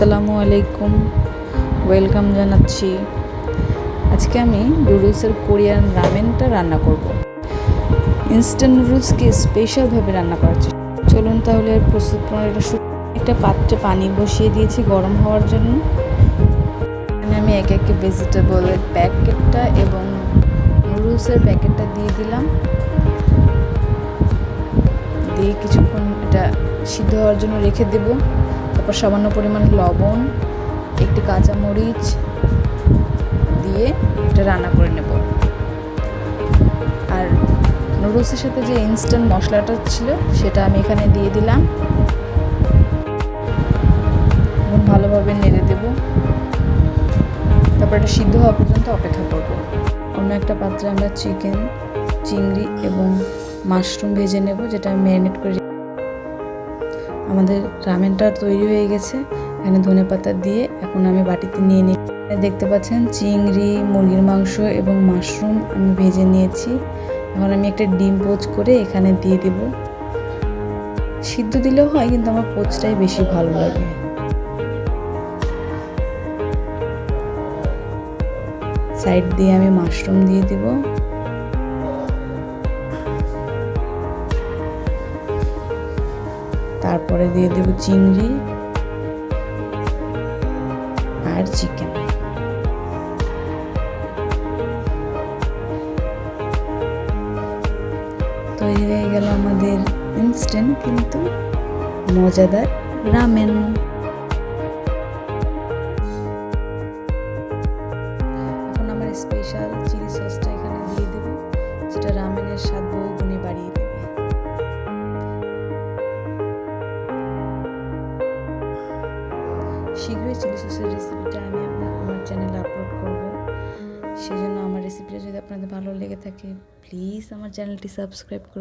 আসসালামু আলাইকুম, ওয়েলকাম জানাচ্ছি। আজকে আমি নুডলসের কোরিয়ান রামেনটা রান্না করব। ইনস্ট্যান্ট নুডলসকে স্পেশালভাবে রান্না করার চেষ্টা। চলুন তাহলে এর প্রস্তুত প্রণালীটা শুরু। একটা পাত্রে পানি বসিয়ে দিয়েছি গরম হওয়ার জন্য। এখানে আমি এক একে ভেজিটেবলের প্যাকেটটা এবং নুডলসের প্যাকেটটা দিয়ে দিলাম। দিয়ে কিছুক্ষণ এটা সিদ্ধ হওয়ার জন্য রেখে দেব। তারপর সামান্য পরিমাণ লবণ, একটি কাঁচামরিচ দিয়ে এটা রান্না করে নেব। আর নুডলসের সাথে যে ইনস্ট্যান্ট মশলাটা ছিল সেটা আমি এখানে দিয়ে দিলাম এবং ভালোভাবে নেড়ে দেব। তারপর এটা সিদ্ধ হওয়া পর্যন্ত অপেক্ষা করব। অন্য একটা পাত্রে আমরা চিকেন, চিংড়ি এবং মাশরুম ভেজে নেব, যেটা আমি ম্যারিনেট করে। আমাদের রামেনটা তৈরি হয়ে গেছে। এখানে ধনেপাতা দিয়ে এখন আমি বাটিতে নিয়ে নিই। দেখতে পাচ্ছেন চিংড়ি, মুরগির মাংস এবং মাশরুম আমি ভেজে নিয়েছি। এখন আমি একটা ডিম পোচ করে এখানে দিয়ে দেব। সিদ্ধ দিলেও হয়, কিন্তু আমার পোচটাই বেশি ভালো লাগে। সাইড দিয়ে আমি মাশরুম দিয়ে দেব। তারপরে দিয়ে দেব চিংড়ি আর চিকেন। তৈরি হয়ে গেল আমাদের ইনস্ট্যান্ট কিন্তু মজাদার রামেন। এখন আমার স্পেশাল চিলি সসটা এখানে দিয়ে দেব, যেটা রামেনের স্বাদ বহুগুণে বাড়িয়ে দেবে। শীঘ্রই চিলি সসের রেসিপিটা আমি আমার চ্যানেলে আপলোড করব। সেজন্য আমার রেসিপিটা যদি আপনাদের ভালো লেগে থাকে, প্লিজ আমার চ্যানেলটি সাবস্ক্রাইব করুন।